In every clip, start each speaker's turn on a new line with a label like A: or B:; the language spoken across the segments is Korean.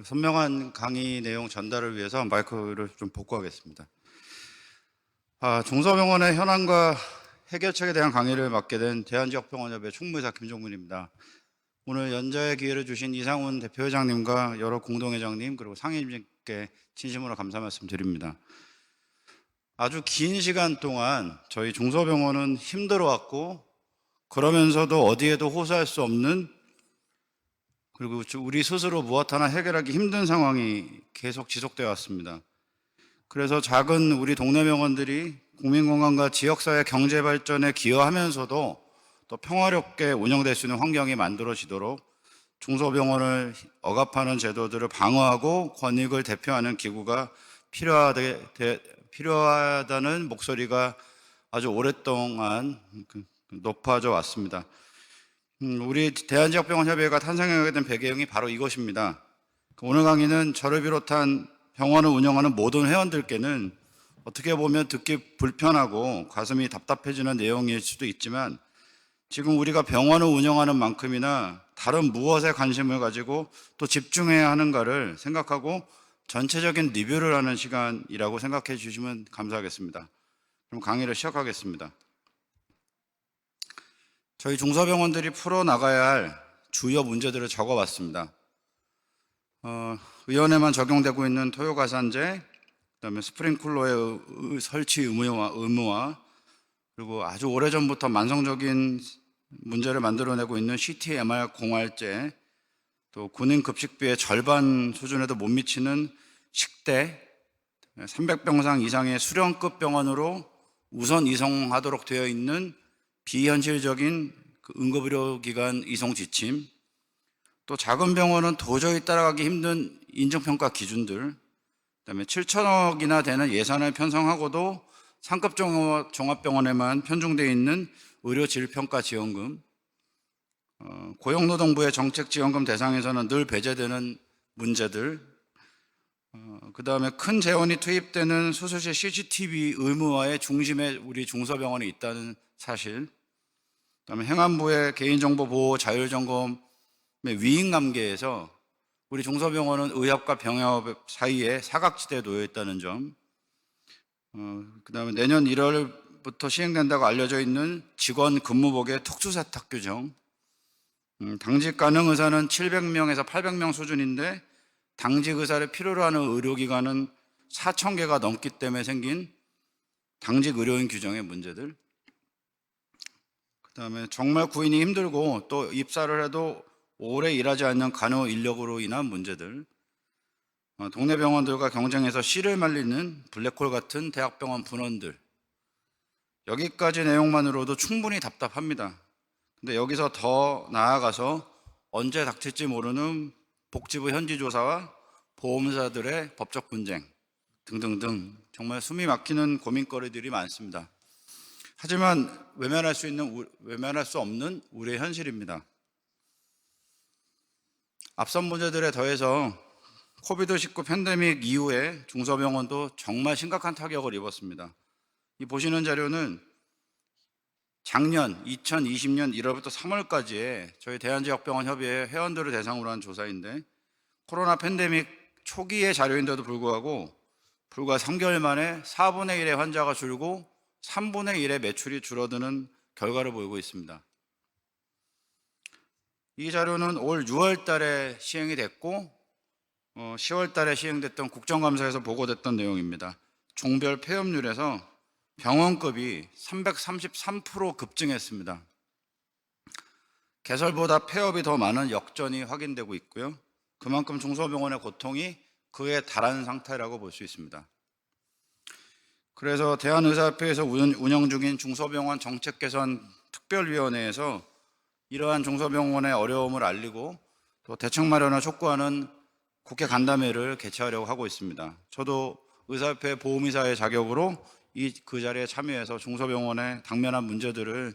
A: 선명한 강의 내용 전달을 위해서 마이크를 좀 복구하겠습니다. 종서병원의 현황과 해결책에 대한 강의를 맡게 된 대한지역병원협의 총무이사 김종문입니다. 오늘 연자의 기회를 주신 이상훈 대표회장님과 여러 공동회장님 그리고 상임님께 진심으로 감사 말씀드립니다. 아주 긴 시간 동안 저희 종서병원은 힘들어왔고 그러면서도 어디에도 호소할 수 없는, 그리고 우리 스스로 무엇 하나 해결하기 힘든 상황이 계속 지속되어 왔습니다. 그래서 작은 우리 동네 병원들이 국민건강과 지역사회 경제 발전에 기여하면서도 또 평화롭게 운영될 수 있는 환경이 만들어지도록 중소병원을 억압하는 제도들을 방어하고 권익을 대표하는 기구가 필요하다는 목소리가 아주 오랫동안 높아져 왔습니다. 우리 대한지역병원협의회가 탄생하게 된 배경이 바로 이것입니다. 오늘 강의는 저를 비롯한 병원을 운영하는 모든 회원들께는 어떻게 보면 듣기 불편하고 가슴이 답답해지는 내용일 수도 있지만, 지금 우리가 병원을 운영하는 만큼이나 다른 무엇에 관심을 가지고 또 집중해야 하는가를 생각하고 전체적인 리뷰를 하는 시간이라고 생각해 주시면 감사하겠습니다. 그럼 강의를 시작하겠습니다. 저희 중소병원들이 풀어나가야 할 주요 문제들을 적어봤습니다. 의원에만 적용되고 있는 토요가산제, 그다음에 스프링클러의 설치 의무화, 그리고 아주 오래전부터 만성적인 문제를 만들어내고 있는 CT/MR 공활제, 또 군인 급식비의 절반 수준에도 못 미치는 식대, 300병상 이상의 수련급 병원으로 우선 이송하도록 되어 있는 비현실적인 응급의료기관 이송 지침, 또 작은 병원은 도저히 따라가기 힘든 인증평가 기준들, 그다음에 7천억이나 되는 예산을 편성하고도 상급 종합병원에만 편중되어 있는 의료질평가 지원금, 고용노동부의 정책지원금 대상에서는 늘 배제되는 문제들, 그다음에 큰 재원이 투입되는 수술실 CCTV 의무화의 중심에 우리 중소병원이 있다는 사실, 그다음에 행안부의 개인정보 보호 자율점검의 위임관계에서 우리 중소병원은 의협과 병협 사이에 사각지대에 놓여 있다는 점, 그다음에 내년 1월부터 시행된다고 알려져 있는 직원 근무복의 특수세탁 규정, 당직 가능 의사는 700명에서 800명 수준인데 당직 의사를 필요로 하는 의료기관은 4,000개가 넘기 때문에 생긴 당직 의료인 규정의 문제들, 그다음에 정말 구인이 힘들고 또 입사를 해도 오래 일하지 않는 간호 인력으로 인한 문제들, 동네 병원들과 경쟁해서 씨를 말리는 블랙홀 같은 대학병원 분원들, 여기까지 내용만으로도 충분히 답답합니다. 근데 여기서 더 나아가서 언제 닥칠지 모르는 복지부 현지조사와 보험사들의 법적 분쟁 등등등 정말 숨이 막히는 고민거리들이 많습니다. 하지만 외면할 수 없는 우리의 현실입니다. 앞선 문제들에 더해서 코비드-19 팬데믹 이후에 중소병원도 정말 심각한 타격을 입었습니다. 이 보시는 자료는 작년 2020년 1월부터 3월까지의 저희 대한지역병원협의회 회원들을 대상으로 한 조사인데, 코로나 팬데믹 초기의 자료인데도 불구하고 불과 3개월 만에 4분의 1의 환자가 줄고 3분의 1의 매출이 줄어드는 결과를 보이고 있습니다. 이 자료는 올 6월 달에 시행이 됐고 10월 달에 시행됐던 국정감사에서 보고됐던 내용입니다. 종별 폐업률에서 병원급이 333% 급증했습니다. 개설보다 폐업이 더 많은 역전이 확인되고 있고요. 그만큼 중소병원의 고통이 그에 달한 상태라고 볼 수 있습니다. 그래서 대한의사협회에서 운영 중인 중소병원 정책개선 특별위원회에서 이러한 중소병원의 어려움을 알리고 또 대책 마련을 촉구하는 국회 간담회를 개최하려고 하고 있습니다. 저도 의사협회 보험이사의 자격으로 그 자리에 참여해서 중소병원의 당면한 문제들을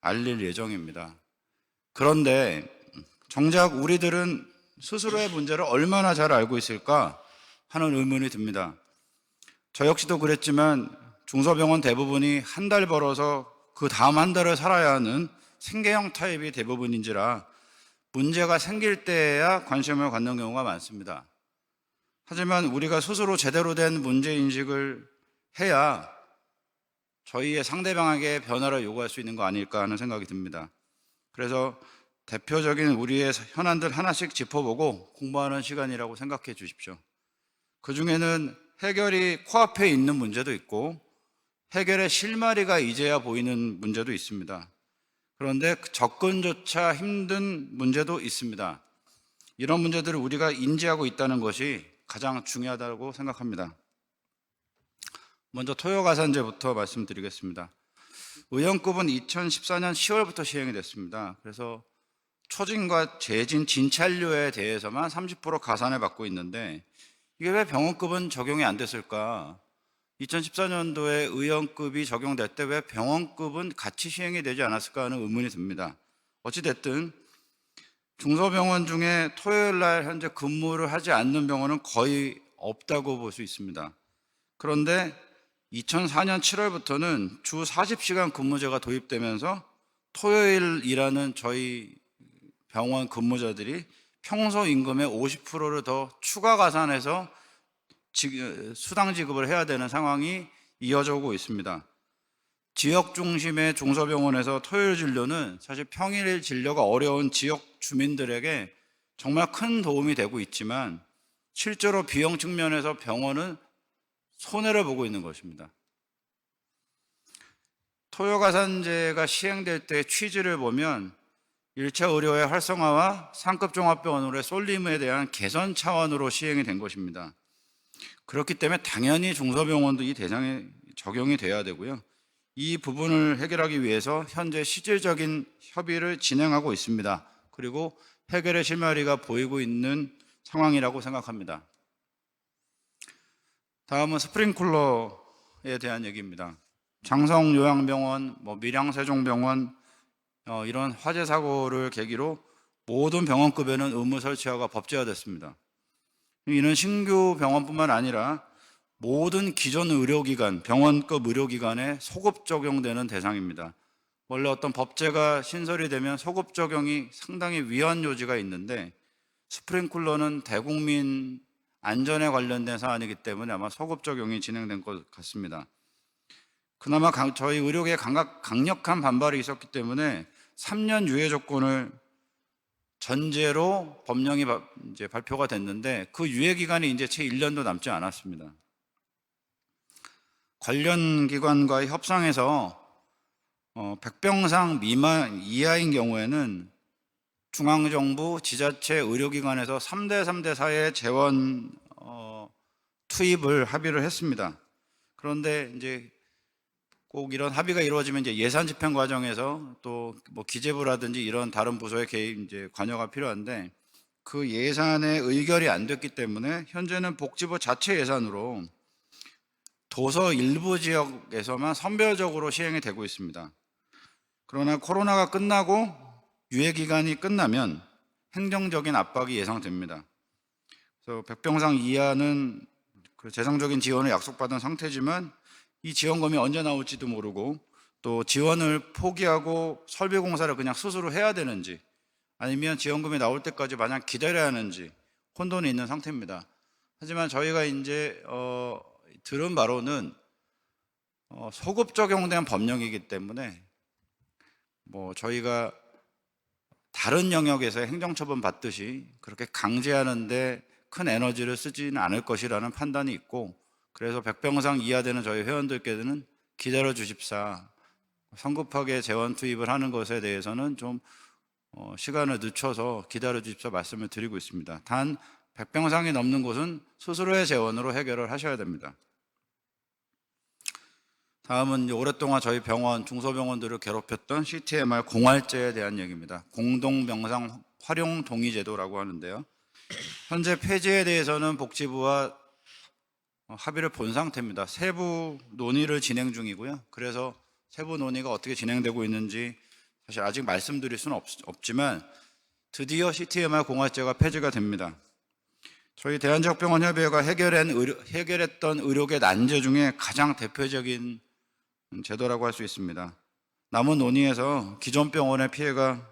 A: 알릴 예정입니다. 그런데 정작 우리들은 스스로의 문제를 얼마나 잘 알고 있을까 하는 의문이 듭니다. 저 역시도 그랬지만 중소병원 대부분이 한 달 벌어서 그 다음 한 달을 살아야 하는 생계형 타입이 대부분인지라 문제가 생길 때에야 관심을 갖는 경우가 많습니다. 하지만 우리가 스스로 제대로 된 문제인식을 해야 저희의 상대방에게 변화를 요구할 수 있는 거 아닐까 하는 생각이 듭니다. 그래서 대표적인 우리의 현안들 하나씩 짚어보고 공부하는 시간이라고 생각해 주십시오. 그 중에는 해결이 코앞에 있는 문제도 있고 해결의 실마리가 이제야 보이는 문제도 있습니다. 그런데 접근조차 힘든 문제도 있습니다. 이런 문제들을 우리가 인지하고 있다는 것이 가장 중요하다고 생각합니다. 먼저 토요가산제부터 말씀드리겠습니다. 의원급은 2014년 10월부터 시행이 됐습니다. 그래서 초진과 재진, 진찰료에 대해서만 30% 가산을 받고 있는데 이게 왜 병원급은 적용이 안 됐을까? 2014년도에 의원급이 적용될 때 왜 병원급은 같이 시행이 되지 않았을까 하는 의문이 듭니다. 어찌됐든 중소병원 중에 토요일 날 현재 근무를 하지 않는 병원은 거의 없다고 볼 수 있습니다. 그런데 2004년 7월부터는 주 40시간 근무제가 도입되면서 토요일 일하는 저희 병원 근무자들이 평소 임금의 50%를 더 추가 가산해서 수당 지급을 해야 되는 상황이 이어져 오고 있습니다. 지역 중심의 중소병원에서 토요일 진료는 사실 평일 진료가 어려운 지역 주민들에게 정말 큰 도움이 되고 있지만 실제로 비용 측면에서 병원은 손해를 보고 있는 것입니다. 토요가산제가 시행될 때 취지를 보면 1차 의료의 활성화와 상급 종합병원으로의 쏠림에 대한 개선 차원으로 시행이 된 것입니다. 그렇기 때문에 당연히 중소병원도 이 대상에 적용이 돼야 되고요. 이 부분을 해결하기 위해서 현재 실질적인 협의를 진행하고 있습니다. 그리고 해결의 실마리가 보이고 있는 상황이라고 생각합니다. 다음은 스프링클러에 대한 얘기입니다. 장성요양병원, 밀양세종병원 이런 화재 사고를 계기로 모든 병원급에는 의무 설치화가 법제화됐습니다. 이는 신규 병원뿐만 아니라 모든 기존 의료기관, 병원급 의료기관에 소급 적용되는 대상입니다. 원래 어떤 법제가 신설이 되면 소급 적용이 상당히 위헌 요지가 있는데 스프링클러는 대국민 안전에 관련된 사안이기 때문에 아마 소급 적용이 진행된 것 같습니다. 그나마 저희 의료계에 강력한 반발이 있었기 때문에 3년 유예 조건을 전제로 법령이 이제 발표가 됐는데 그 유예 기간이 이제 채 1년도 남지 않았습니다. 관련 기관과의 협상에서 백병상 미만 이하인 경우에는 중앙정부, 지자체, 의료기관에서 3대 4의 재원 투입을 합의를 했습니다. 그런데 이제 꼭 이런 합의가 이루어지면 이제 예산 집행 과정에서 또 기재부라든지 이런 다른 부서의 개입, 이제 관여가 필요한데 그 예산의 의결이 안 됐기 때문에 현재는 복지부 자체 예산으로 도서 일부 지역에서만 선별적으로 시행이 되고 있습니다. 그러나 코로나가 끝나고 유예 기간이 끝나면 행정적인 압박이 예상됩니다. 그래서 백병상 이하는 그 재정적인 지원을 약속받은 상태지만 이 지원금이 언제 나올지도 모르고 또 지원을 포기하고 설비 공사를 그냥 스스로 해야 되는지 아니면 지원금이 나올 때까지 마냥 기다려야 하는지 혼돈이 있는 상태입니다. 하지만 저희가 이제 들은 바로는 소급 적용된 법령이기 때문에 저희가 다른 영역에서 행정처분 받듯이 그렇게 강제하는데 큰 에너지를 쓰지는 않을 것이라는 판단이 있고 그래서 백병상 이하되는 저희 회원들께는 기다려 주십사 성급하게 재원 투입을 하는 것에 대해서는 좀 시간을 늦춰서 기다려 주십사 말씀을 드리고 있습니다. 단 백병상이 넘는 곳은 스스로의 재원으로 해결을 하셔야 됩니다. 다음은 오랫동안 저희 병원, 중소병원들을 괴롭혔던 CTMR 공활제에 대한 얘기입니다. 공동병상 활용 동의 제도라고 하는데요. 현재 폐지에 대해서는 복지부와 합의를 본 상태입니다. 세부 논의를 진행 중이고요. 그래서 세부 논의가 어떻게 진행되고 있는지 사실 아직 말씀드릴 수는 없지만 드디어 CTMR 공활제가 폐지가 됩니다. 저희 대한지역병원협의회가 해결했던 의료계 난제 중에 가장 대표적인 제도라고 할 수 있습니다. 남은 논의에서 기존 병원의 피해가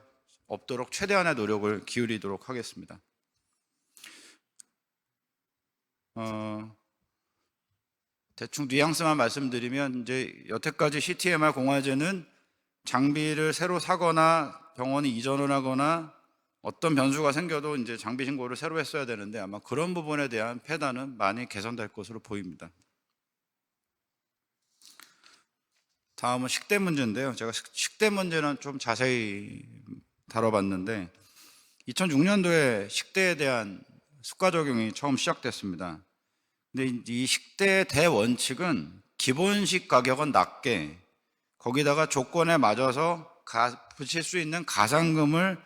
A: 없도록 최대한의 노력을 기울이도록 하겠습니다. 어, 대충 뉘앙스만 말씀드리면 이제 여태까지 CTMR 공화제는 장비를 새로 사거나 병원이 이전을 하거나 어떤 변수가 생겨도 이제 장비 신고를 새로 했어야 되는데 아마 그런 부분에 대한 폐단은 많이 개선될 것으로 보입니다. 다음은 식대 문제인데요. 제가 식대 문제는 좀 자세히 다뤄봤는데 2006년도에 식대에 대한 수가 적용이 처음 시작됐습니다. 근데 이 식대의 대원칙은 기본식 가격은 낮게 거기다가 조건에 맞아서 붙일 수 있는 가상금을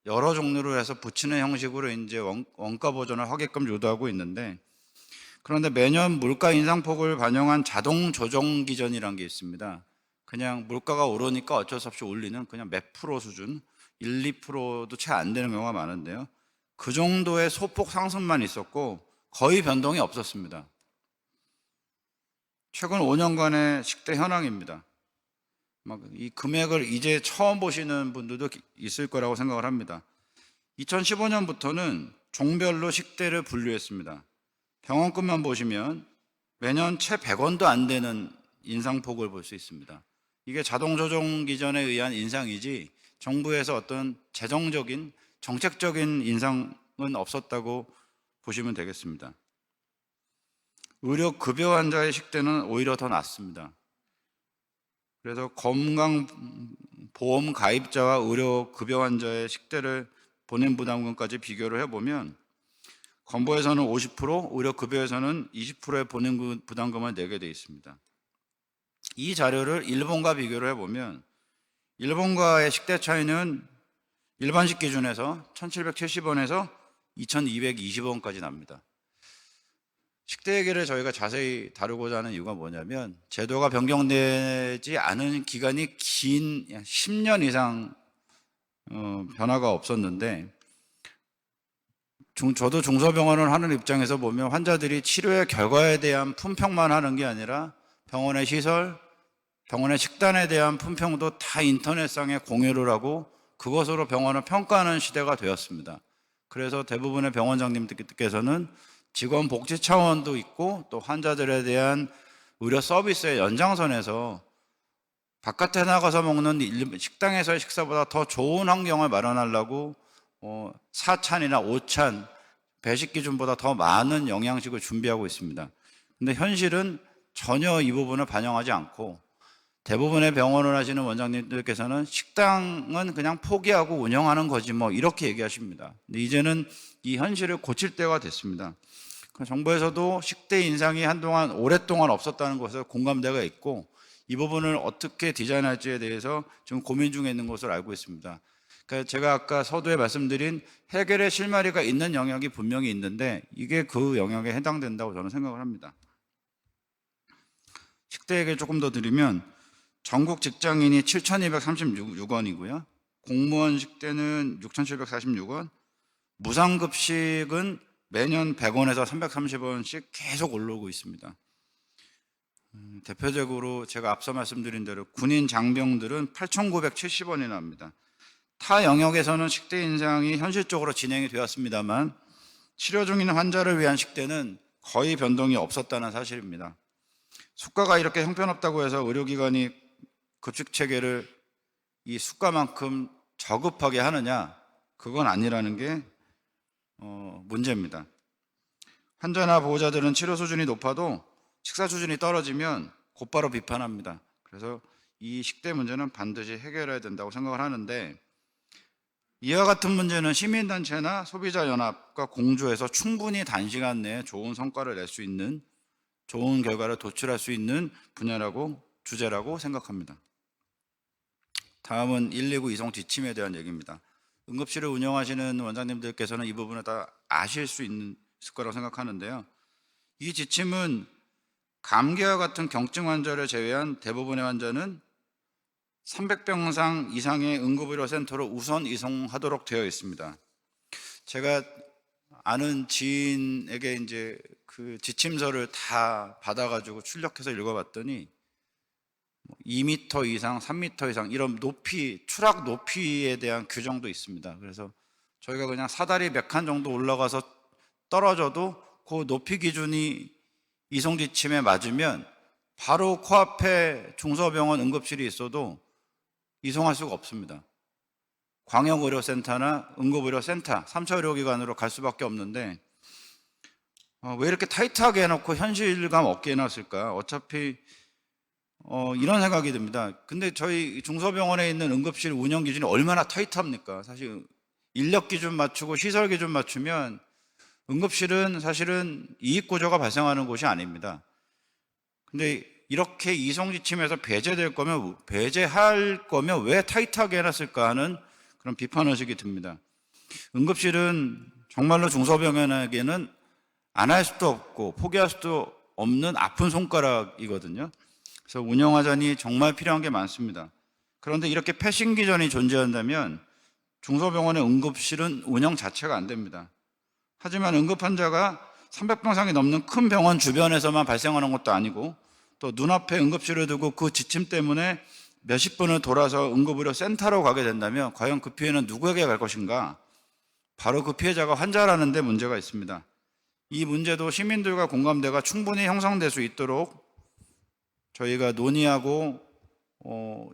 A: 여러 종류로 해서 붙이는 형식으로 이제 원가 보전을 하게끔 유도하고 있는데, 그런데 매년 물가 인상폭을 반영한 자동 조정 기전이라는 게 있습니다. 그냥 물가가 오르니까 어쩔 수 없이 올리는 그냥 몇 프로 수준, 1, 2%도 채 안 되는 경우가 많은데요. 그 정도의 소폭 상승만 있었고 거의 변동이 없었습니다. 최근 5년간의 식대 현황입니다. 이 금액을 이제 처음 보시는 분들도 있을 거라고 생각을 합니다. 2015년부터는 종별로 식대를 분류했습니다. 병원급만 보시면 매년 채 100원도 안 되는 인상폭을 볼 수 있습니다. 이게 자동 조정 기전에 의한 인상이지 정부에서 어떤 재정적인 정책적인 인상은 없었다고 보시면 되겠습니다. 의료급여 환자의 식대는 오히려 더 낮습니다. 그래서 건강보험 가입자와 의료급여 환자의 식대를 본인 부담금까지 비교를 해보면 건보에서는 50%, 의료급여에서는 20%의 본인 부담금을 내게 되어 있습니다. 이 자료를 일본과 비교를 해보면 일본과의 식대 차이는 일반식 기준에서 1770원에서 2220원까지 납니다. 식대 얘기를 저희가 자세히 다루고자 하는 이유가 뭐냐면 제도가 변경되지 않은 기간이 긴 10년 이상 변화가 없었는데 저도 중소병원을 하는 입장에서 보면 환자들이 치료의 결과에 대한 품평만 하는 게 아니라 병원의 시설, 병원의 식단에 대한 품평도 다 인터넷상에 공유를 하고 그것으로 병원을 평가하는 시대가 되었습니다. 그래서 대부분의 병원장님들께서는 직원 복지 차원도 있고 또 환자들에 대한 의료 서비스의 연장선에서 바깥에 나가서 먹는 식당에서의 식사보다 더 좋은 환경을 마련하려고 4찬이나 5찬 배식 기준보다 더 많은 영양식을 준비하고 있습니다. 근데 현실은 전혀 이 부분을 반영하지 않고 대부분의 병원을 하시는 원장님들께서는 식당은 그냥 포기하고 운영하는 거지 뭐 이렇게 얘기하십니다. 근데 이제는 이 현실을 고칠 때가 됐습니다. 정부에서도 식대 인상이 한동안 오랫동안 없었다는 것에 공감대가 있고 이 부분을 어떻게 디자인할지에 대해서 지금 고민 중에 있는 것으로 알고 있습니다. 그러니까 제가 아까 서두에 말씀드린 해결의 실마리가 있는 영역이 분명히 있는데 이게 그 영역에 해당된다고 저는 생각을 합니다. 식대 얘기를 조금 더 드리면 전국 직장인이 7,236원이고요. 공무원 식대는 6,746원, 무상급식은 매년 100원에서 330원씩 계속 오르고 있습니다. 대표적으로 제가 앞서 말씀드린 대로 군인 장병들은 8,970원이 납니다. 타 영역에서는 식대 인상이 현실적으로 진행이 되었습니다만 치료 중인 환자를 위한 식대는 거의 변동이 없었다는 사실입니다. 수가가 이렇게 형편없다고 해서 의료기관이 급식 체계를 이 수가만큼 저급하게 하느냐? 그건 아니라는 게 문제입니다. 환자나 보호자들은 치료 수준이 높아도 식사 수준이 떨어지면 곧바로 비판합니다. 그래서 이 식대 문제는 반드시 해결해야 된다고 생각을 하는데 이와 같은 문제는 시민단체나 소비자연합과 공조해서 충분히 단시간 내에 좋은 성과를 낼 수 있는 좋은 결과를 도출할 수 있는 분야라고 주제라고 생각합니다. 다음은 119 이송 지침에 대한 얘기입니다. 응급실을 운영하시는 원장님들께서는 이 부분을 다 아실 수 있을 거라고 생각하는데요. 이 지침은 감기와 같은 경증 환자를 제외한 대부분의 환자는 300병상 이상의 응급의료센터로 우선 이송하도록 되어 있습니다. 제가 아는 지인에게 이제 그 지침서를 다 받아가지고 출력해서 읽어봤더니 2m 이상, 3m 이상 이런 높이, 추락 높이에 대한 규정도 있습니다. 그래서 저희가 그냥 사다리 몇 칸 정도 올라가서 떨어져도 그 높이 기준이 이송지침에 맞으면 바로 코앞에 중소병원 응급실이 있어도 이송할 수가 없습니다. 광역의료센터나 응급의료센터, 3차 의료기관으로 갈 수밖에 없는데 왜 이렇게 타이트하게 해놓고 현실감 없게 해놨을까? 어차피 이런 생각이 듭니다. 근데 저희 중소병원에 있는 응급실 운영 기준이 얼마나 타이트합니까? 사실 인력 기준 맞추고 시설 기준 맞추면 응급실은 사실은 이익 구조가 발생하는 곳이 아닙니다. 근데 이렇게 이송지침에서 배제할 거면 왜 타이트하게 해놨을까 하는 그런 비판 의식이 듭니다. 응급실은 정말로 중소병원에게는 안 할 수도 없고 포기할 수도 없는 아픈 손가락이거든요. 그래서 운영하자니 정말 필요한 게 많습니다. 그런데 이렇게 패싱 기전이 존재한다면 중소병원의 응급실은 운영 자체가 안 됩니다. 하지만 응급 환자가 300병상이 넘는 큰 병원 주변에서만 발생하는 것도 아니고 또 눈앞에 응급실을 두고 그 지침 때문에 몇십 분을 돌아서 응급의료센터로 가게 된다면 과연 그 피해는 누구에게 갈 것인가? 바로 그 피해자가 환자라는 데 문제가 있습니다. 이 문제도 시민들과 공감대가 충분히 형성될 수 있도록 저희가 논의하고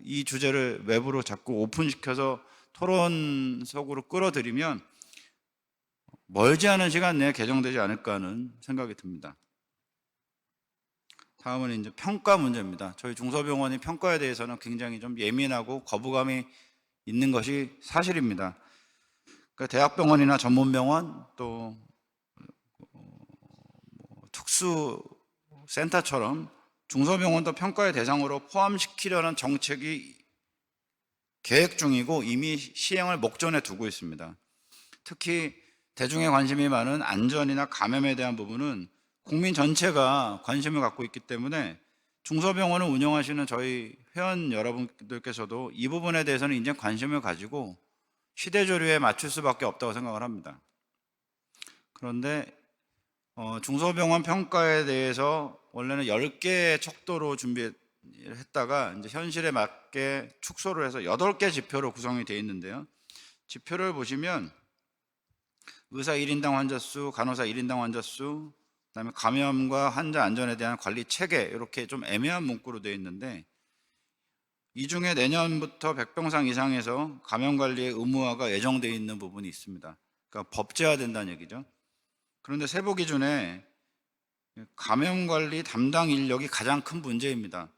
A: 이 주제를 외부로 자꾸 오픈시켜서 토론석으로 끌어들이면 멀지 않은 시간 내에 개정되지 않을까 하는 생각이 듭니다. 다음은 이제 평가 문제입니다. 저희 중소병원이 평가에 대해서는 굉장히 좀 예민하고 거부감이 있는 것이 사실입니다. 그러니까 대학병원이나 전문병원 또 특수센터처럼 중소병원도 평가의 대상으로 포함시키려는 정책이 계획 중이고 이미 시행을 목전에 두고 있습니다. 특히 대중의 관심이 많은 안전이나 감염에 대한 부분은 국민 전체가 관심을 갖고 있기 때문에 중소병원을 운영하시는 저희 회원 여러분들께서도 이 부분에 대해서는 이제 관심을 가지고 시대조류에 맞출 수밖에 없다고 생각을 합니다. 그런데 중소병원 평가에 대해서 원래는 10개의 척도로 준비했다가 이제 현실에 맞게 축소를 해서 8개 지표로 구성이 되어 있는데요. 지표를 보시면 의사 1인당 환자 수, 간호사 1인당 환자 수, 그다음에 감염과 환자 안전에 대한 관리 체계 이렇게 좀 애매한 문구로 되어 있는데 이 중에 내년부터 100병상 이상에서 감염 관리의 의무화가 예정되어 있는 부분이 있습니다. 그러니까 법제화된다는 얘기죠. 그런데 세부 기준에 감염 관리 담당 인력이 가장 큰 문제입니다.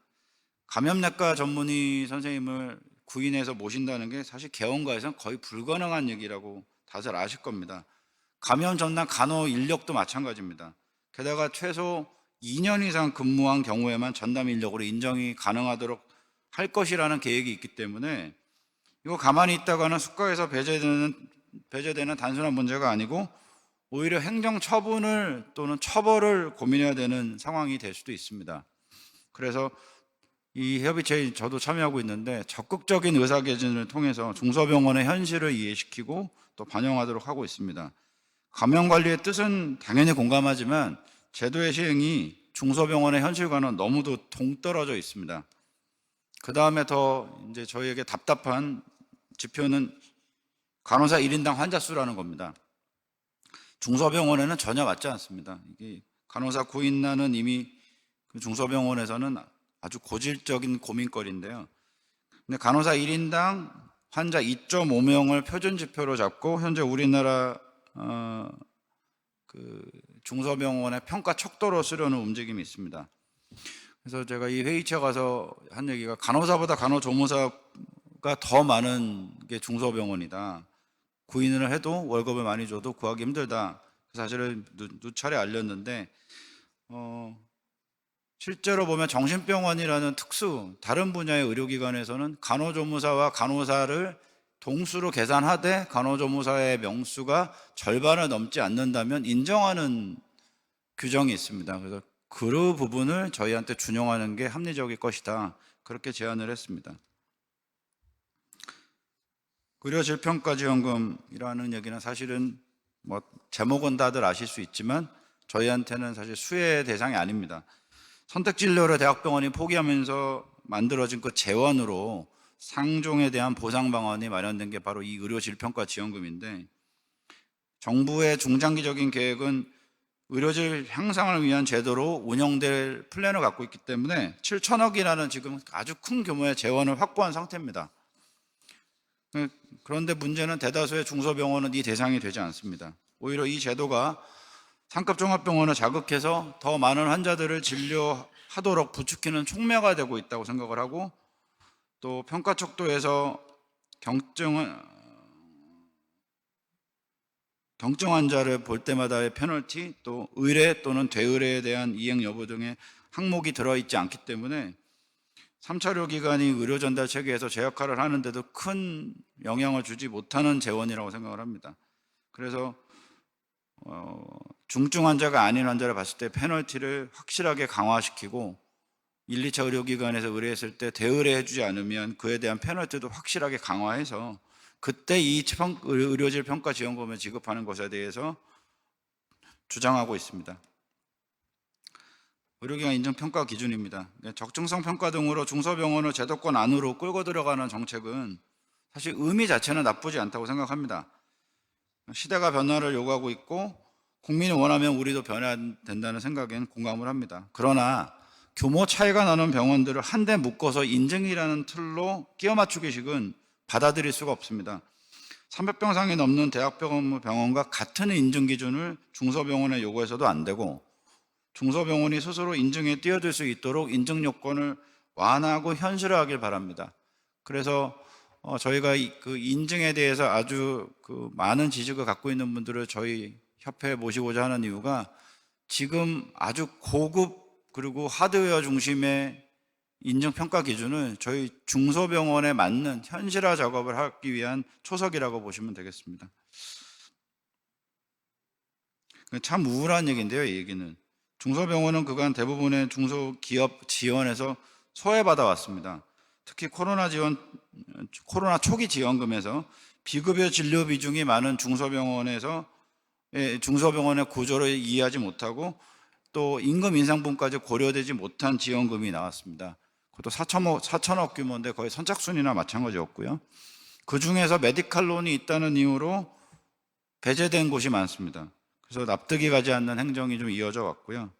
A: 감염내과 전문의 선생님을 구인해서 모신다는 게 사실 개원가에서는 거의 불가능한 얘기라고 다들 아실 겁니다. 감염 전담 간호 인력도 마찬가지입니다. 게다가 최소 2년 이상 근무한 경우에만 전담 인력으로 인정이 가능하도록 할 것이라는 계획이 있기 때문에 이거 가만히 있다가는 수가에서 배제되는 단순한 문제가 아니고 오히려 행정 처분을 또는 처벌을 고민해야 되는 상황이 될 수도 있습니다. 그래서 이 협의체에 저도 참여하고 있는데 적극적인 의사개진을 통해서 중소병원의 현실을 이해시키고 또 반영하도록 하고 있습니다. 감염관리의 뜻은 당연히 공감하지만 제도의 시행이 중소병원의 현실과는 너무도 동떨어져 있습니다. 그 다음에 더 이제 저희에게 답답한 지표는 간호사 1인당 환자 수라는 겁니다. 중소병원에는 전혀 맞지 않습니다. 이게 간호사 구인난은 이미 그 중소병원에서는 아주 고질적인 고민거리인데요. 근데 간호사 1인당 환자 2.5명을 표준 지표로 잡고 현재 우리나라 그 중소병원의 평가 척도로 쓰려는 움직임이 있습니다. 그래서 제가 이 회의체 가서 한 얘기가 간호사보다 간호조무사가 더 많은 게 중소병원이다. 구인을 해도 월급을 많이 줘도 구하기 힘들다. 그 사실을 누차례 알렸는데 실제로 보면 정신병원이라는 다른 분야의 의료기관에서는 간호조무사와 간호사를 동수로 계산하되 간호조무사의 명수가 절반을 넘지 않는다면 인정하는 규정이 있습니다. 그래서 그 부분을 저희한테 준용하는 게 합리적일 것이다. 그렇게 제안을 했습니다. 의료질평가지원금이라는 얘기는 사실은 뭐 제목은 다들 아실 수 있지만 저희한테는 사실 수혜 대상이 아닙니다. 선택진료를 대학병원이 포기하면서 만들어진 그 재원으로 상종에 대한 보상 방안이 마련된 게 바로 이 의료질평가지원금인데 정부의 중장기적인 계획은 의료질 향상을 위한 제도로 운영될 플랜을 갖고 있기 때문에 7천억이라는 지금 아주 큰 규모의 재원을 확보한 상태입니다. 그런데 문제는 대다수의 중소병원은 이 대상이 되지 않습니다. 오히려 이 제도가 상급 종합병원을 자극해서 더 많은 환자들을 진료하도록 부추기는 촉매가 되고 있다고 생각을 하고, 또 평가 척도에서 경증 환자를 볼 때마다의 페널티, 또 의뢰 또는 되의뢰에 대한 이행 여부 등의 항목이 들어있지 않기 때문에 3차 의료기관이 의료 전달 체계에서 제 역할을 하는데도 큰 영향을 주지 못하는 재원이라고 생각을 합니다. 그래서 중증 환자가 아닌 환자를 봤을 때 페널티를 확실하게 강화시키고 1, 2차 의료기관에서 의뢰했을 때 대의뢰해주지 않으면 그에 대한 페널티도 확실하게 강화해서 그때 이 의료질 평가 지원금을 지급하는 것에 대해서 주장하고 있습니다. 의료기관 인증평가 기준입니다. 적정성 평가 등으로 중소병원을 제도권 안으로 끌고 들어가는 정책은 사실 의미 자체는 나쁘지 않다고 생각합니다. 시대가 변화를 요구하고 있고 국민이 원하면 우리도 변해야 된다는 생각엔 공감을 합니다. 그러나 규모 차이가 나는 병원들을 한데 묶어서 인증이라는 틀로 끼워 맞추기식은 받아들일 수가 없습니다. 300병상이 넘는 대학병원과 같은 인증 기준을 중소병원에 요구해서도 안 되고, 중소병원이 스스로 인증에 뛰어들 수 있도록 인증 요건을 완화하고 현실화하길 바랍니다. 그래서 저희가 그 인증에 대해서 아주 많은 지식을 갖고 있는 분들을 저희 협회에 모시고자 하는 이유가, 지금 아주 고급 그리고 하드웨어 중심의 인증평가 기준은 저희 중소병원에 맞는 현실화 작업을 하기 위한 초석이라고 보시면 되겠습니다. 참 우울한 얘기인데요, 이 얘기는. 중소병원은 그간 대부분의 중소기업 지원에서 소외받아 왔습니다. 특히 코로나 초기 지원금에서 비급여 진료 비중이 많은 중소병원의 구조를 이해하지 못하고, 또 임금 인상분까지 고려되지 못한 지원금이 나왔습니다. 그것도 4천억 규모인데 거의 선착순이나 마찬가지였고요. 그 중에서 메디칼론이 있다는 이유로 배제된 곳이 많습니다. 그래서 납득이 가지 않는 행정이 좀 이어져 왔고요.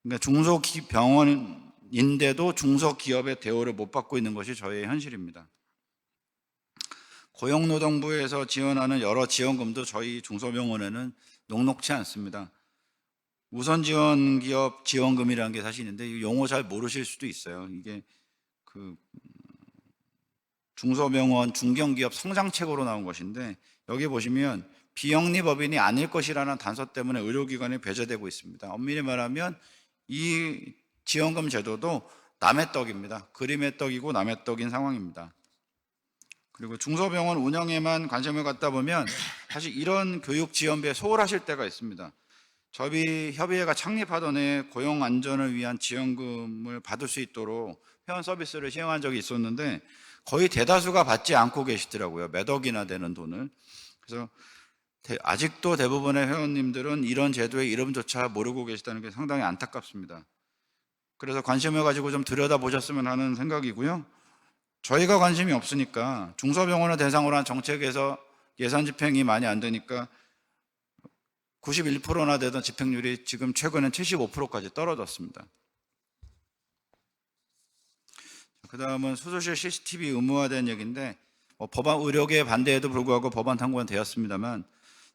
A: 그러니까 중소병원인데도 중소기업의 대우를 못 받고 있는 것이 저희의 현실입니다. 고용노동부에서 지원하는 여러 지원금도 저희 중소병원에는 녹록치 않습니다. 우선지원기업 지원금이라는 게 사실 있는데 이 용어 잘 모르실 수도 있어요. 이게 중소병원, 중견기업 성장책으로 나온 것인데, 여기 보시면 비영리법인이 아닐 것이라는 단서 때문에 의료기관이 배제되고 있습니다. 엄밀히 말하면 이 지원금 제도도 남의 떡입니다. 그림의 떡이고 남의 떡인 상황입니다. 그리고 중소병원 운영에만 관심을 갖다 보면 사실 이런 교육 지원비에 소홀하실 때가 있습니다. 저희 협의회가 창립하던 해 고용 안전을 위한 지원금을 받을 수 있도록 회원 서비스를 시행한 적이 있었는데 거의 대다수가 받지 않고 계시더라고요. 몇 억이나 되는 돈을. 그래서 아직도 대부분의 회원님들은 이런 제도의 이름조차 모르고 계시다는 게 상당히 안타깝습니다. 그래서 관심을 가지고 좀 들여다보셨으면 하는 생각이고요. 저희가 관심이 없으니까 중소병원을 대상으로 한 정책에서 예산 집행이 많이 안 되니까 91%나 되던 집행률이 지금 최근엔 75%까지 떨어졌습니다. 그 다음은 수술실 CCTV 의무화된 얘기인데, 법안 의료계의 반대에도 불구하고 법안 통과는 되었습니다만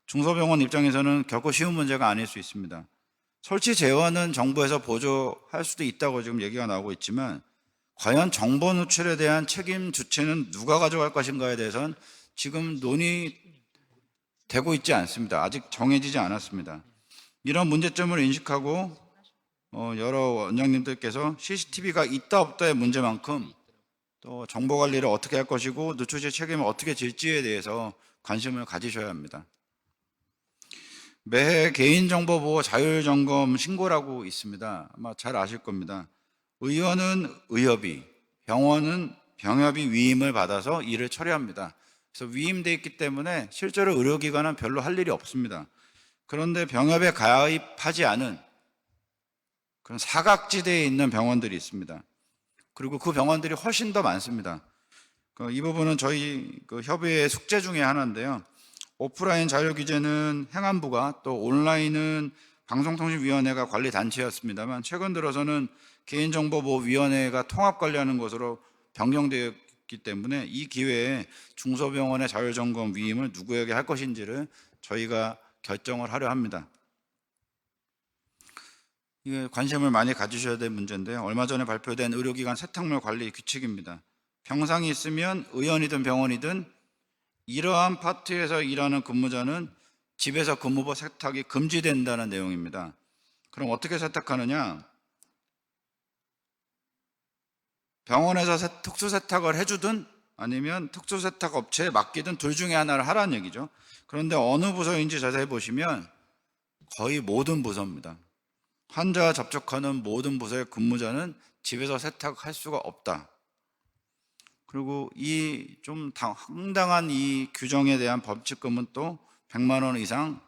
A: 중소병원 입장에서는 결코 쉬운 문제가 아닐 수 있습니다. 설치 재원은 정부에서 보조할 수도 있다고 지금 얘기가 나오고 있지만, 과연 정보 누출에 대한 책임 주체는 누가 가져갈 것인가에 대해서는 지금 논의되고 있지 않습니다. 아직 정해지지 않았습니다. 이런 문제점을 인식하고 여러 원장님들께서 CCTV가 있다 없다의 문제만큼 또 정보 관리를 어떻게 할 것이고 누출시 책임을 어떻게 질지에 대해서 관심을 가지셔야 합니다. 매해 개인정보보호 자율점검 신고라고 있습니다. 아마 잘 아실 겁니다. 의원은 의협이, 병원은 병협이 위임을 받아서 일을 처리합니다. 그래서 위임돼 있기 때문에 실제로 의료기관은 별로 할 일이 없습니다. 그런데 병협에 가입하지 않은 그런 사각지대에 있는 병원들이 있습니다. 그리고 그 병원들이 훨씬 더 많습니다. 이 부분은 저희 협의회 숙제 중에 하나인데요. 오프라인 자율 규제는 행안부가, 또 온라인은 방송통신위원회가 관리 단체였습니다만 최근 들어서는 개인정보보호위원회가 통합 관리하는 것으로 변경되었기 때문에 이 기회에 중소병원의 자율점검 위임을 누구에게 할 것인지를 저희가 결정을 하려 합니다. 이게 관심을 많이 가지셔야 될 문제인데요. 얼마 전에 발표된 의료기관 세탁물 관리 규칙입니다. 병상이 있으면 의원이든 병원이든 이러한 파트에서 일하는 근무자는 집에서 근무복 세탁이 금지된다는 내용입니다. 그럼 어떻게 세탁하느냐? 병원에서 특수 세탁을 해주든 아니면 특수 세탁 업체에 맡기든 둘 중에 하나를 하라는 얘기죠. 그런데 어느 부서인지 자세히 보시면 거의 모든 부서입니다. 환자와 접촉하는 모든 부서의 근무자는 집에서 세탁할 수가 없다. 그리고 이 좀 황당한 이 규정에 대한 법칙금은 또 100만 원 이상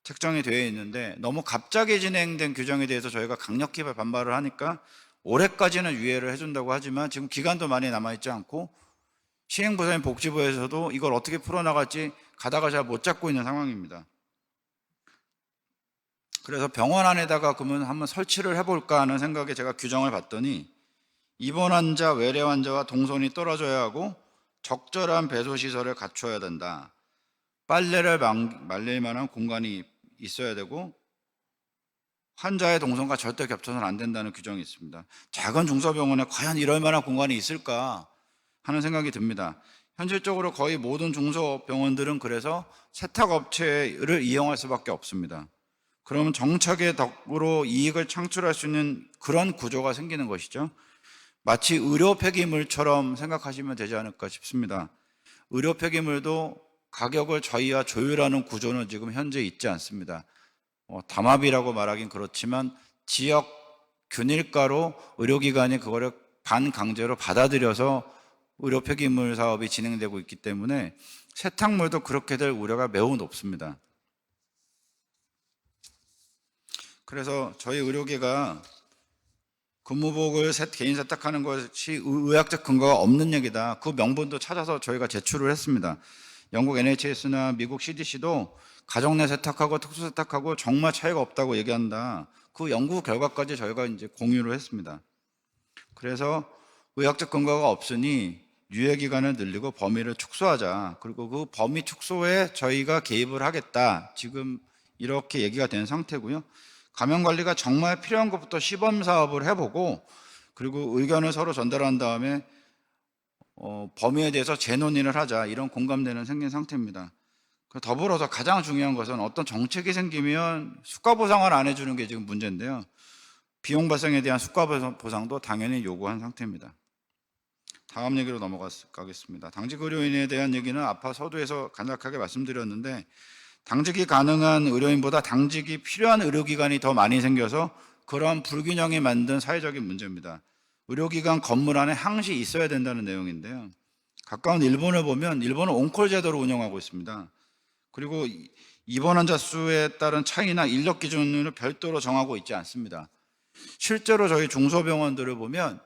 A: 책정이 되어 있는데 너무 갑자기 진행된 규정에 대해서 저희가 강력히 반발을 하니까 올해까지는 유예를 해준다고 하지만 지금 기간도 많이 남아있지 않고 시행부서인 복지부에서도 이걸 어떻게 풀어나갈지 가다가 잘 못 잡고 있는 상황입니다. 그래서 병원 안에다가 그러면 한번 설치를 해볼까 하는 생각에 제가 규정을 봤더니 입원 환자, 외래 환자와 동선이 떨어져야 하고 적절한 배수 시설을 갖춰야 된다. 빨래를 말릴 만한 공간이 있어야 되고 환자의 동선과 절대 겹쳐서는 안 된다는 규정이 있습니다. 작은 중소병원에 과연 이럴 만한 공간이 있을까 하는 생각이 듭니다. 현실적으로 거의 모든 중소병원들은 그래서 세탁업체를 이용할 수밖에 없습니다. 그러면 정착의 덕으로 이익을 창출할 수 있는 그런 구조가 생기는 것이죠. 마치 의료 폐기물처럼 생각하시면 되지 않을까 싶습니다. 의료 폐기물도 가격을 저희와 조율하는 구조는 지금 현재 있지 않습니다. 담합이라고 말하긴 그렇지만 지역 균일가로 의료기관이 그거를 반강제로 받아들여서 의료 폐기물 사업이 진행되고 있기 때문에 세탁물도 그렇게 될 우려가 매우 높습니다. 그래서 저희 의료계가 근무복을 개인 세탁하는 것이 의학적 근거가 없는 얘기다. 그 명분도 찾아서 저희가 제출을 했습니다. 영국 NHS나 미국 CDC도 가정 내 세탁하고 특수 세탁하고 정말 차이가 없다고 얘기한다. 그 연구 결과까지 저희가 이제 공유를 했습니다. 그래서 의학적 근거가 없으니 유예 기간을 늘리고 범위를 축소하자. 그리고 그 범위 축소에 저희가 개입을 하겠다. 지금 이렇게 얘기가 된 상태고요. 감염 관리가 정말 필요한 것부터 시범 사업을 해보고 그리고 의견을 서로 전달한 다음에 범위에 대해서 재논의를 하자 이런 공감대는 생긴 상태입니다. 더불어서 가장 중요한 것은 어떤 정책이 생기면 수가 보상을 안 해주는 게 지금 문제인데요. 비용 발생에 대한 수가 보상도 당연히 요구한 상태입니다. 다음 얘기로 넘어가겠습니다. 당직 의료인에 대한 얘기는 아파 서두에서 간략하게 말씀드렸는데 당직이 가능한 의료인보다 당직이 필요한 의료기관이 더 많이 생겨서 그런 불균형이 만든 사회적인 문제입니다. 의료기관 건물 안에 항시 있어야 된다는 내용인데요. 가까운 일본을 보면 일본은 온콜 제도를 운영하고 있습니다. 그리고 입원 환자 수에 따른 차이나 인력 기준을 별도로 정하고 있지 않습니다. 실제로 저희 중소병원들을 보면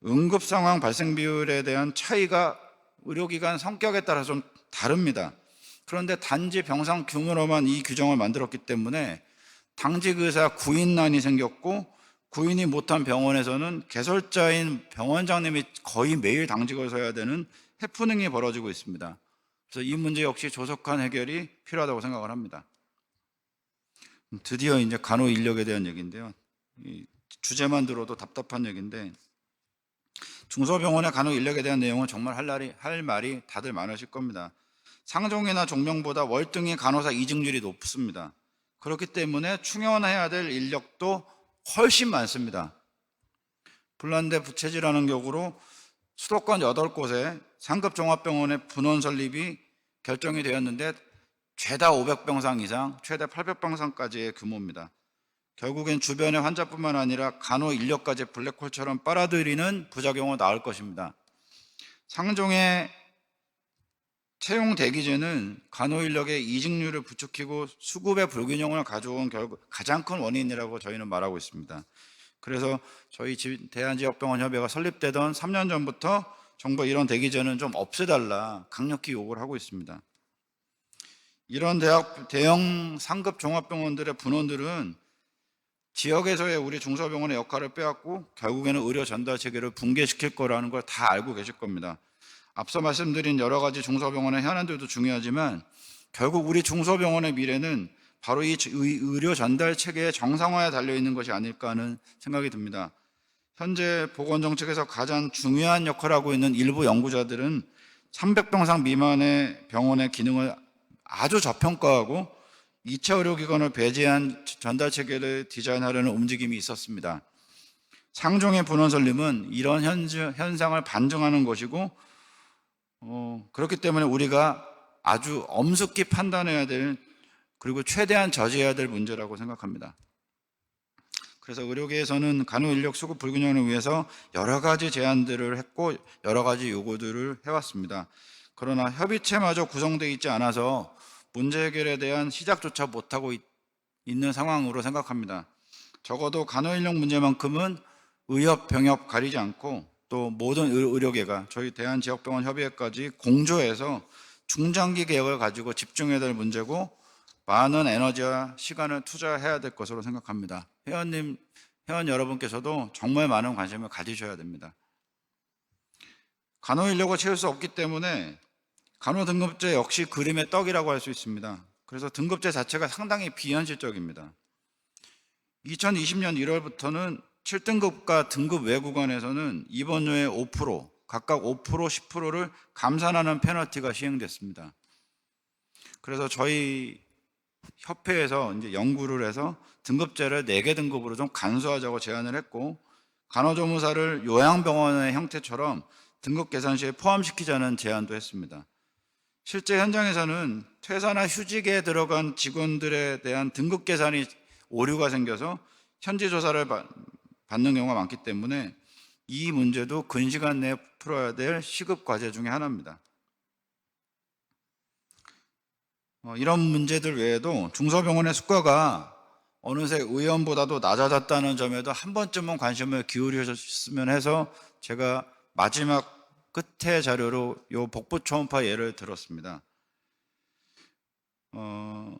A: 응급 상황 발생 비율에 대한 차이가 의료기관 성격에 따라 좀 다릅니다. 그런데 단지 병상 규모로만 이 규정을 만들었기 때문에 당직 의사 구인난이 생겼고 구인이 못한 병원에서는 개설자인 병원장님이 거의 매일 당직을 서야 되는 해프닝이 벌어지고 있습니다. 그래서 이 문제 역시 조속한 해결이 필요하다고 생각을 합니다. 드디어 이제 간호 인력에 대한 얘기인데요. 주제만 들어도 답답한 얘기인데 중소병원의 간호 인력에 대한 내용은 정말 할 말이 다들 많으실 겁니다. 상종이나 종명보다 월등히 간호사 이직률이 높습니다. 그렇기 때문에 충원해야 될 인력도 훨씬 많습니다. 불난데 부채질하는 격으로 수도권 8곳에 상급 종합병원의 분원 설립이 결정이 되었는데 죄다 500병상 이상, 최대 800병상까지의 규모입니다. 결국엔 주변의 환자뿐만 아니라 간호 인력까지 블랙홀처럼 빨아들이는 부작용은 나올 것입니다. 상종의 채용 대기제는 간호 인력의 이직률을 부추기고 수급의 불균형을 가져온 결국 가장 큰 원인이라고 저희는 말하고 있습니다. 그래서 저희 대한지역병원협의회가 설립되던 3년 전부터 정부 이런 대기제는 좀 없애달라 강력히 요구를 하고 있습니다. 이런 대형 상급 종합병원들의 분원들은 지역에서의 우리 중소병원의 역할을 빼앗고 결국에는 의료 전달 체계를 붕괴시킬 거라는 걸 다 알고 계실 겁니다. 앞서 말씀드린 여러 가지 중소병원의 현안들도 중요하지만 결국 우리 중소병원의 미래는 바로 이 의료 전달 체계의 정상화에 달려 있는 것이 아닐까 하는 생각이 듭니다. 현재 보건정책에서 가장 중요한 역할을 하고 있는 일부 연구자들은 300병상 미만의 병원의 기능을 아주 저평가하고 2차 의료기관을 배제한 전달 체계를 디자인하려는 움직임이 있었습니다. 상종의 분원 설립은 이런 현상을 반증하는 것이고 그렇기 때문에 우리가 아주 엄숙히 판단해야 될 그리고 최대한 저지해야 될 문제라고 생각합니다. 그래서 의료계에서는 간호 인력 수급 불균형을 위해서 여러 가지 제안들을 했고 여러 가지 요구들을 해왔습니다. 그러나 협의체마저 구성되어 있지 않아서 문제 해결에 대한 시작조차 못하고 있는 상황으로 생각합니다. 적어도 간호 인력 문제만큼은 의협, 병협 가리지 않고 또 모든 의료계가 저희 대한지역병원 협의회까지 공조해서 중장기 계획을 가지고 집중해야 될 문제고 많은 에너지와 시간을 투자해야 될 것으로 생각합니다. 회원 여러분께서도 정말 많은 관심을 가지셔야 됩니다. 간호 인력을 채울 수 없기 때문에 간호 등급제 역시 그림의 떡이라고 할 수 있습니다. 그래서 등급제 자체가 상당히 비현실적입니다. 2020년 1월부터는 7등급과 등급 외 구간에서는 입원료의 5%, 각각 5%, 10%를 감산하는 페널티가 시행됐습니다. 그래서 저희 협회에서 이제 연구를 해서 등급제를 4개 등급으로 좀 간소화하자고 제안을 했고 간호조무사를 요양병원의 형태처럼 등급 계산 시에 포함시키자는 제안도 했습니다. 실제 현장에서는 퇴사나 휴직에 들어간 직원들에 대한 등급 계산이 오류가 생겨서 현지 조사를 받는 경우가 많기 때문에 이 문제도 근시간 내에 풀어야 될 시급 과제 중에 하나입니다. 이런 문제들 외에도 중소병원의 수가가 어느새 의원보다도 낮아졌다는 점에도 한 번쯤은 관심을 기울이셨으면 해서 제가 마지막 끝에 자료로 요 복부 초음파 예를 들었습니다.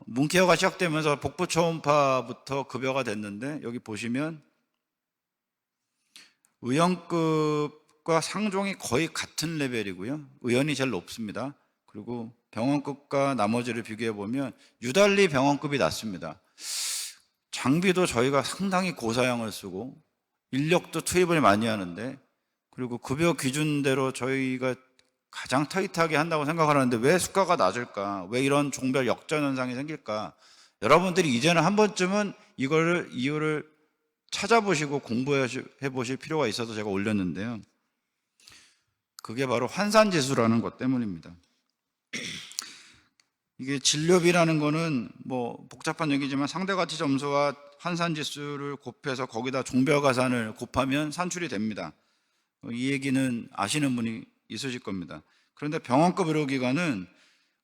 A: 문케어가 시작되면서 복부 초음파부터 급여가 됐는데 여기 보시면 의원급과 상종이 거의 같은 레벨이고요. 의원이 제일 높습니다. 그리고 병원급과 나머지를 비교해 보면 유달리 병원급이 낮습니다. 장비도 저희가 상당히 고사양을 쓰고 인력도 투입을 많이 하는데 그리고 급여 기준대로 저희가 가장 타이트하게 한다고 생각하는데 왜 수가가 낮을까? 왜 이런 종별 역전 현상이 생길까? 여러분들이 이제는 한 번쯤은 이유를 찾아보시고 공부해 보실 필요가 있어서 제가 올렸는데요. 그게 바로 환산지수라는 것 때문입니다. 이게 진료비라는 거는 뭐 복잡한 얘기지만 상대가치 점수와 환산지수를 곱해서 거기다 종별가산을 곱하면 산출이 됩니다. 이 얘기는 아시는 분이 있으실 겁니다. 그런데 병원급 의료기관은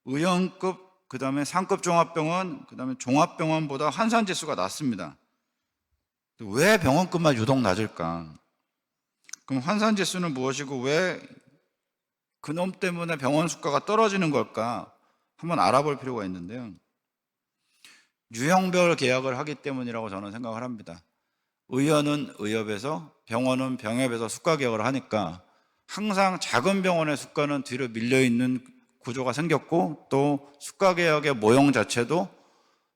A: 의원급, 그 다음에 상급 종합병원, 그 다음에 종합병원보다 환산지수가 낮습니다. 왜 병원급만 유독 낮을까? 그럼 환산지수는 무엇이고 왜 그놈 때문에 병원 수가가 떨어지는 걸까? 한번 알아볼 필요가 있는데요. 유형별 계약을 하기 때문이라고 저는 생각을 합니다. 의원은 의협에서 병원은 병협에서 수가 계약을 하니까 항상 작은 병원의 수가는 뒤로 밀려있는 구조가 생겼고 또 수가 계약의 모형 자체도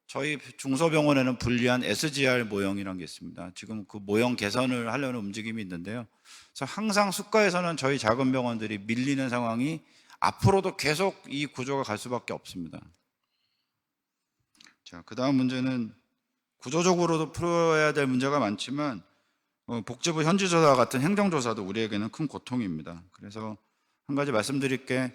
A: 저희 중소병원에는 불리한 SGR 모형이라는 게 있습니다. 지금 그 모형 개선을 하려는 움직임이 있는데요. 그래서 항상 수가에서는 저희 작은 병원들이 밀리는 상황이 앞으로도 계속 이 구조가 갈 수밖에 없습니다. 자, 그 다음 문제는 구조적으로도 풀어야 될 문제가 많지만 복지부 현지조사 같은 행정조사도 우리에게는 큰 고통입니다. 그래서 한 가지 말씀드릴 게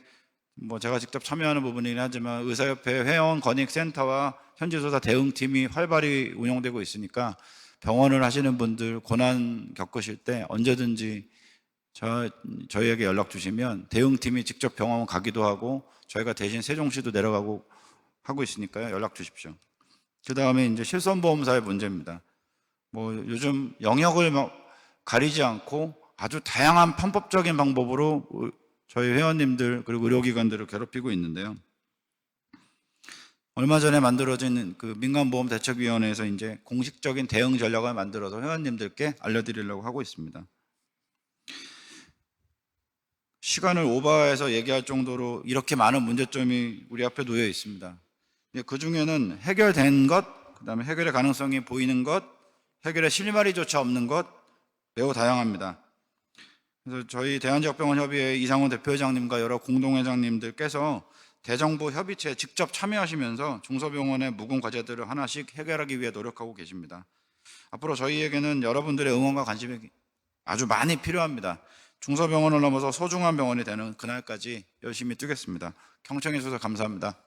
A: 제가 직접 참여하는 부분이긴 하지만 의사협회 회원 건익센터와 현지조사 대응팀이 활발히 운영되고 있으니까 병원을 하시는 분들 고난 겪으실 때 언제든지 저희에게 연락 주시면 대응팀이 직접 병원 가기도 하고 저희가 대신 세종시도 내려가고 하고 있으니까요. 연락 주십시오. 그 다음에 이제 실손보험사의 문제입니다. 요즘 영역을 가리지 않고 아주 다양한 편법적인 방법으로 저희 회원님들 그리고 의료기관들을 괴롭히고 있는데요. 얼마 전에 만들어진 그 민간보험대책위원회에서 이제 공식적인 대응 전략을 만들어서 회원님들께 알려드리려고 하고 있습니다. 시간을 오버해서 얘기할 정도로 이렇게 많은 문제점이 우리 앞에 놓여 있습니다. 그 중에는 해결된 것, 그다음에 해결의 가능성이 보이는 것, 해결의 실마리조차 없는 것 매우 다양합니다. 그래서 저희 대한지역병원협의회 이상훈 대표회장님과 여러 공동회장님들께서 대정부 협의체에 직접 참여하시면서 중소병원의 묵은 과제들을 하나씩 해결하기 위해 노력하고 계십니다. 앞으로 저희에게는 여러분들의 응원과 관심이 아주 많이 필요합니다. 중소병원을 넘어서 소중한 병원이 되는 그날까지 열심히 뛰겠습니다. 경청해 주셔서 감사합니다.